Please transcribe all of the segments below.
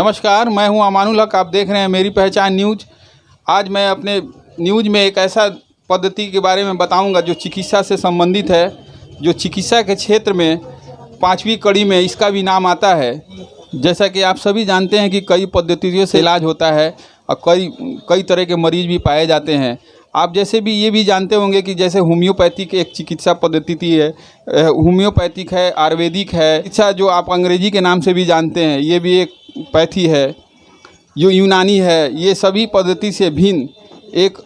नमस्कार, मैं हूं अमानुल हक। आप देख रहे हैं मेरी पहचान न्यूज़। आज मैं अपने न्यूज़ में एक ऐसा पद्धति के बारे में बताऊंगा जो चिकित्सा से संबंधित है, जो चिकित्सा के क्षेत्र में 5वीं कड़ी में इसका भी नाम आता है। जैसा कि आप सभी जानते हैं कि कई पद्धतियों से इलाज होता है और कई तरह के मरीज भी पाए जाते हैं। आप जैसे भी ये भी जानते होंगे कि जैसे होम्योपैथिक एक चिकित्सा पद्धति है, होम्योपैथिक है, आयुर्वेदिक है, चिकित्सा जो आप अंग्रेजी के नाम से भी जानते हैं, ये भी एक पैथी है, जो यूनानी है। ये सभी पद्धति से भिन्न एक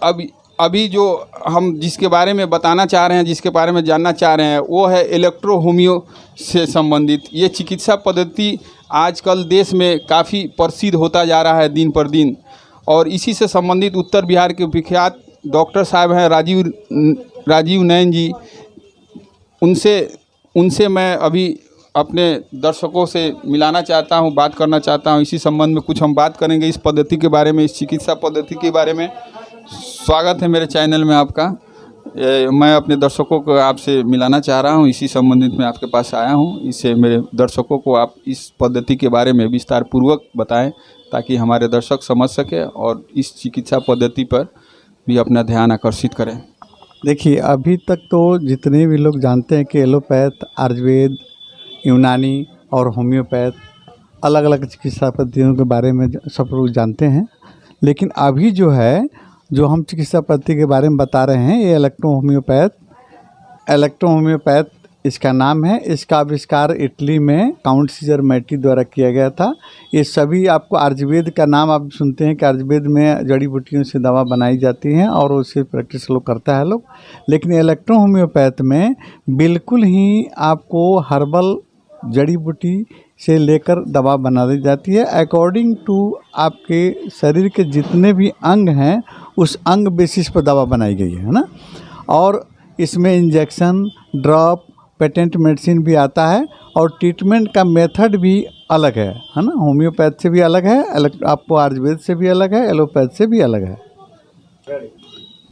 अभी जो हम जिसके बारे में बताना चाह रहे हैं, जिसके बारे में जानना चाह रहे हैं, वो है इलेक्ट्रो होम्यो से संबंधित। ये चिकित्सा पद्धति आजकल देश में काफ़ी प्रसिद्ध होता जा रहा है दिन पर दिन। और इसी से संबंधित उत्तर बिहार के विख्यात डॉक्टर साहब हैं राजीव नयन जी। उनसे मैं अभी अपने दर्शकों से मिलाना चाहता हूं, बात करना चाहता हूं। इसी संबंध में कुछ हम बात करेंगे इस पद्धति के बारे में, इस चिकित्सा पद्धति के बारे में। स्वागत है मेरे चैनल में आपका। मैं अपने दर्शकों को आपसे मिलाना चाह रहा हूं, इसी संबंधित में आपके पास आया हूं। इससे मेरे दर्शकों को आप इस पद्धति के बारे में विस्तार पूर्वक बताएं ताकि हमारे दर्शक समझ सकें और इस चिकित्सा पद्धति पर भी अपना ध्यान आकर्षित करें। देखिए, अभी तक तो जितने भी लोग जानते हैं कि एलोपैथ, आयुर्वेद, यूनानी और होम्योपैथ अलग अलग चिकित्सा पद्धतियों के बारे में सब लोग जानते हैं। लेकिन अभी जो हम चिकित्सा पद्धति के बारे में बता रहे हैं, ये इलेक्ट्रो होम्योपैथ इसका नाम है। इसका आविष्कार इटली में काउंट सीजर मैटी द्वारा किया गया था। ये सभी आपको आयुर्वेद का नाम आप सुनते हैं कि आयुर्वेद में जड़ी बूटियों से दवा बनाई जाती हैं और उससे प्रैक्टिस लोग करता है लोग। लेकिन इलेक्ट्रो होम्योपैथ में बिल्कुल ही आपको हर्बल जड़ी बूटी से लेकर दवा बना दी जाती है अकॉर्डिंग टू आपके शरीर के जितने भी अंग हैं, उस अंग बेसिस पर दवा बनाई गई है ना। और इसमें इंजेक्शन, ड्रॉप, पेटेंट मेडिसिन भी आता है और ट्रीटमेंट का मेथड भी अलग है ना। होम्योपैथ से भी अलग है, आपको आयुर्वेद से भी अलग है, एलोपैथ से भी अलग है।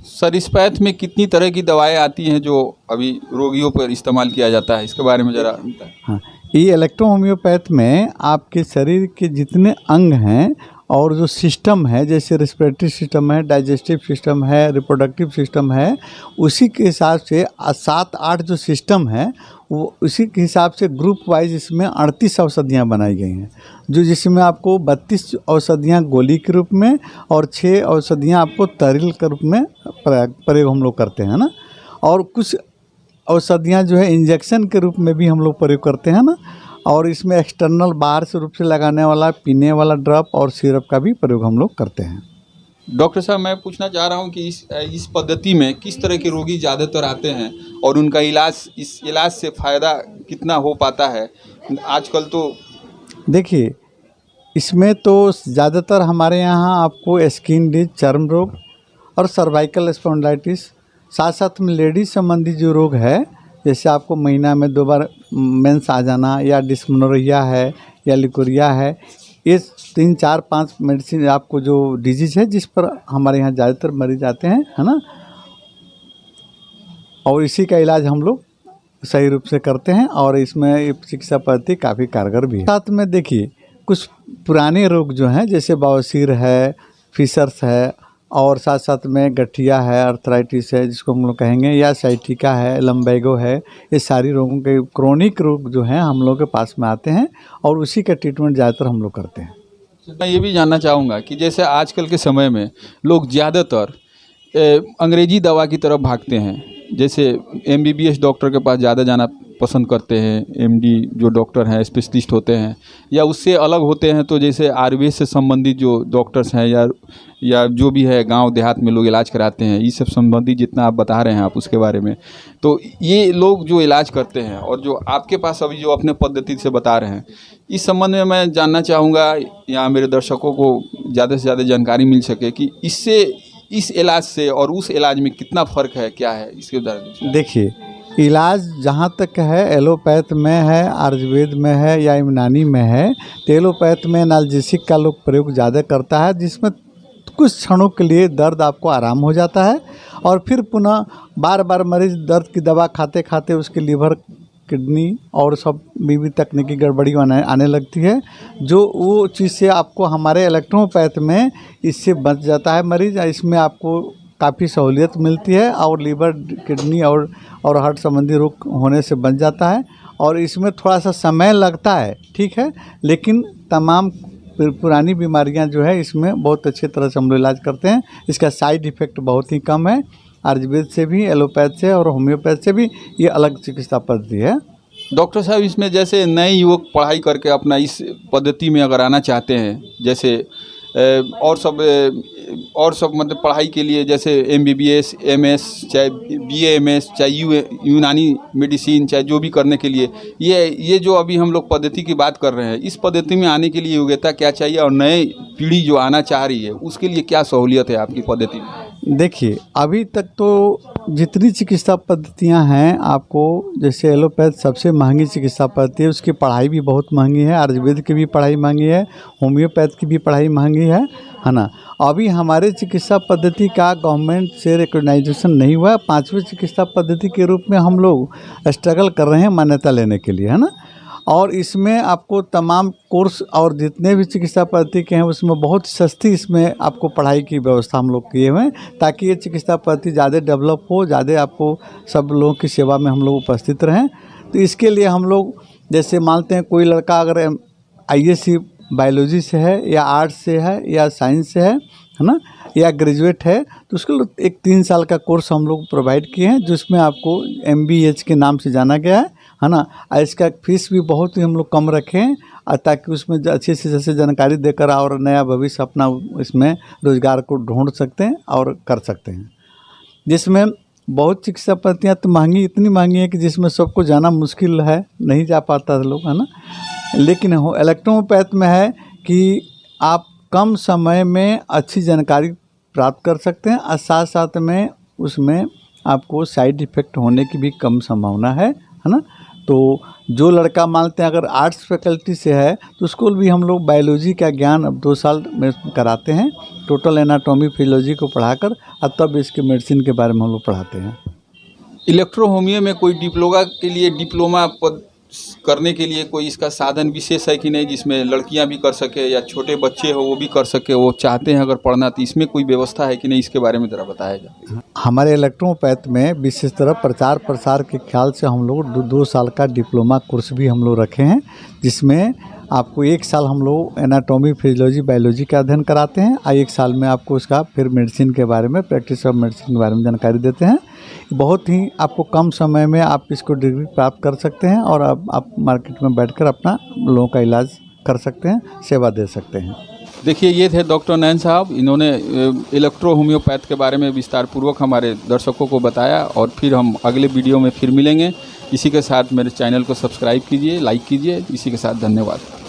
सर, इस पैथ में कितनी तरह की दवाएं आती हैं जो अभी रोगियों पर इस्तेमाल किया जाता है, इसके बारे में ज़रा बताएं। हाँ, ये इलेक्ट्रो होम्योपैथ में आपके शरीर के जितने अंग हैं और जो सिस्टम है, जैसे रेस्पिरेटरी सिस्टम है, डाइजेस्टिव सिस्टम है, रिप्रोडक्टिव सिस्टम है, उसी के हिसाब से 7-8 जो सिस्टम है वो उसी के हिसाब से ग्रुप वाइज इसमें 38 औषधियाँ बनाई गई हैं। जिसमें आपको 32 औषधियाँ गोली के रूप में और 6 औषधियाँ आपको तरिल के रूप में प्रयोग हम लोग करते हैं ना। और कुछ औषधियाँ जो है इंजेक्शन के रूप में भी हम लोग प्रयोग करते हैं ना। और इसमें एक्सटर्नल बाहर से रूप से लगाने वाला, पीने वाला ड्रॉप और सिरप का भी प्रयोग हम लोग करते हैं। डॉक्टर साहब, मैं पूछना चाह रहा हूं कि इस पद्धति में किस तरह के रोगी ज़्यादातर आते हैं और उनका इस इलाज से फ़ायदा कितना हो पाता है आजकल? तो देखिए, इसमें तो ज़्यादातर हमारे यहाँ आपको स्किन डिजीज, चर्म रोग और सर्वाइकल स्पॉन्डिलाइटिस, साथ साथ में लेडीज संबंधी जो रोग है, जैसे आपको महीना में 2 बार मेंस आ जाना, या डिस्मेनोरिया है, या लिकोरिया है, ये 3, 4, 5 मेडिसिन आपको जो डिजीज़ है जिस पर हमारे यहाँ ज़्यादातर मरीज आते हैं, है ना। और इसी का इलाज हम लोग सही रूप से करते हैं और इसमें ये चिकित्सा पद्धति काफ़ी कारगर भी है। साथ में देखिए, कुछ पुराने रोग जो हैं, जैसे बवासीर है, फिशर्स है, और साथ साथ में गठिया है, अर्थराइटिस है जिसको हम लोग कहेंगे, या साइटिका है, लम्बैगो है, ये सारी रोगों के क्रोनिक रोग जो हैं हम लोग के पास में आते हैं और उसी का ट्रीटमेंट ज़्यादातर हम लोग करते हैं। मैं ये भी जानना चाहूँगा कि जैसे आजकल के समय में लोग ज़्यादातर अंग्रेजी दवा की तरफ भागते हैं, जैसे MBBS डॉक्टर के पास ज़्यादा जाना पसंद करते हैं, MD जो डॉक्टर हैं, स्पेशलिस्ट होते हैं, या उससे अलग होते हैं तो जैसे आयुर्वेद से संबंधित जो डॉक्टर्स हैं या जो भी है गांव देहात में लोग इलाज कराते हैं, इस सब संबंधित जितना आप बता रहे हैं आप उसके बारे में, तो ये लोग जो इलाज करते हैं और जो आपके पास अभी जो अपने पद्धति से बता रहे हैं, इस संबंध में मैं जानना चाहूँगा या मेरे दर्शकों को ज़्यादा से ज़्यादा जानकारी मिल सके कि इस इलाज से और उस इलाज में कितना फ़र्क है, क्या है इसके उदाहरण। देखिए, इलाज जहाँ तक है एलोपैथ में है, आयुर्वेद में है या यूनानी में है, तो एलोपैथ में एनाल्जेसिक का लोग प्रयोग ज़्यादा करता है, जिसमें कुछ क्षणों के लिए दर्द आपको आराम हो जाता है और फिर पुनः बार बार मरीज दर्द की दवा खाते खाते उसके लीवर किडनी और सब भी तकनीकी गड़बड़ी आने लगती है, जो वो चीज़ से आपको हमारे इलेक्ट्रोपैथ में इससे बच जाता है मरीज़। इसमें आपको काफ़ी सहूलियत मिलती है और लीवर, किडनी और हार्ट संबंधी रोग होने से बच जाता है। और इसमें थोड़ा सा समय लगता है, ठीक है, लेकिन तमाम पुरानी बीमारियां जो है इसमें बहुत अच्छी तरह से हम लोग इलाज करते हैं। इसका साइड इफ़ेक्ट बहुत ही कम है। आयुर्वेद से भी, एलोपैथ से और होम्योपैथ से भी ये अलग चिकित्सा पद्धति है। डॉक्टर साहब, इसमें जैसे नए युवक पढ़ाई करके अपना इस पद्धति में अगर आना चाहते हैं, जैसे और सब मतलब पढ़ाई के लिए जैसे MBBS, MS, चाहे BA MS, चाहे यूनानी मेडिसिन, चाहे जो भी करने के लिए ये जो अभी हम लोग पद्धति की बात कर रहे हैं, इस पद्धति में आने के लिए योग्यता क्या चाहिए और नए पीढ़ी जो आना चाह रही है उसके लिए क्या सहूलियत है आपकी पद्धति में? देखिए, अभी तक तो जितनी चिकित्सा पद्धतियां हैं, आपको जैसे एलोपैथ सबसे महंगी चिकित्सा पद्धति है, उसकी पढ़ाई भी बहुत महंगी है। आयुर्वेद की भी पढ़ाई महंगी है, होम्योपैथ की भी पढ़ाई महंगी है ना। अभी हमारे चिकित्सा पद्धति का गवर्नमेंट से रिकॉग्नाइजेशन नहीं हुआ है। 5वीं चिकित्सा पद्धति के रूप में हम लोग स्ट्रगल कर रहे हैं मान्यता लेने के लिए, है ना। और इसमें आपको तमाम कोर्स और जितने भी चिकित्सा पद्धति के हैं उसमें बहुत सस्ती इसमें आपको पढ़ाई की व्यवस्था हम लोग किए हुए हैं, ताकि ये चिकित्सा पद्धति ज़्यादा डेवलप हो, ज़्यादा आपको सब लोगों की सेवा में हम लोग उपस्थित रहें। तो इसके लिए हम लोग जैसे मानते हैं कोई लड़का अगर ISC बायोलॉजी से है या आर्ट्स से है या साइंस से है ना, या ग्रेजुएट है, तो उसके लिए एक 3 साल का कोर्स हम लोग प्रोवाइड किए हैं, जिसमें आपको MBH के नाम से जाना गया है ना। इसका फीस भी बहुत ही हम लोग कम रखे हैं, ताकि उसमें अच्छे से जैसे जानकारी देकर और नया भविष्य अपना इसमें रोज़गार को ढूंढ सकते हैं और कर सकते हैं। जिसमें बहुत चिकित्सा पद्धतियाँ तो महंगी, इतनी महंगी है कि जिसमें सबको जाना मुश्किल है, नहीं जा पाता है लोग, है ना। लेकिन इलेक्ट्रोपैथ में है कि आप कम समय में अच्छी जानकारी प्राप्त कर सकते हैं और साथ साथ में उसमें आपको साइड इफ़ेक्ट होने की भी कम संभावना है ना। तो जो लड़का मानते हैं अगर आर्ट्स फैकल्टी से है तो उसको भी हम लोग बायोलॉजी का ज्ञान अब 2 साल में कराते हैं, टोटल एनाटॉमी फिजियोलॉजी को पढ़ाकर, और तब इसके मेडिसिन के बारे में हम लोग पढ़ाते हैं। इलेक्ट्रो होमियो में कोई डिप्लोमा करने के लिए कोई इसका साधन विशेष है कि नहीं, जिसमें लड़कियां भी कर सके या छोटे बच्चे हो वो भी कर सके, वो चाहते हैं अगर पढ़ना, तो इसमें कोई व्यवस्था है कि नहीं, इसके बारे में ज़रा बताया जाए। हमारे इलेक्ट्रोपैथ में विशेष तरह प्रचार प्रसार के ख्याल से हम लोग 2 साल का डिप्लोमा कोर्स भी हम लोग रखे हैं, जिसमें आपको 1 साल हम लोग एनाटॉमी फिजियोलॉजी बायोलॉजी का अध्ययन कराते हैं और 1 साल में आपको उसका फिर मेडिसिन के बारे में, प्रैक्टिस ऑफ मेडिसिन के बारे में जानकारी देते हैं। बहुत ही आपको कम समय में आप इसको डिग्री प्राप्त कर सकते हैं और आप मार्केट में बैठकर अपना लोगों का इलाज कर सकते हैं, सेवा दे सकते हैं। देखिए, ये थे डॉक्टर नयन साहब। इन्होंने इलेक्ट्रो होम्योपैथ के बारे में विस्तार पूर्वक हमारे दर्शकों को बताया, और फिर हम अगले वीडियो में फिर मिलेंगे। इसी के साथ मेरे चैनल को सब्सक्राइब कीजिए, लाइक कीजिए। इसी के साथ धन्यवाद।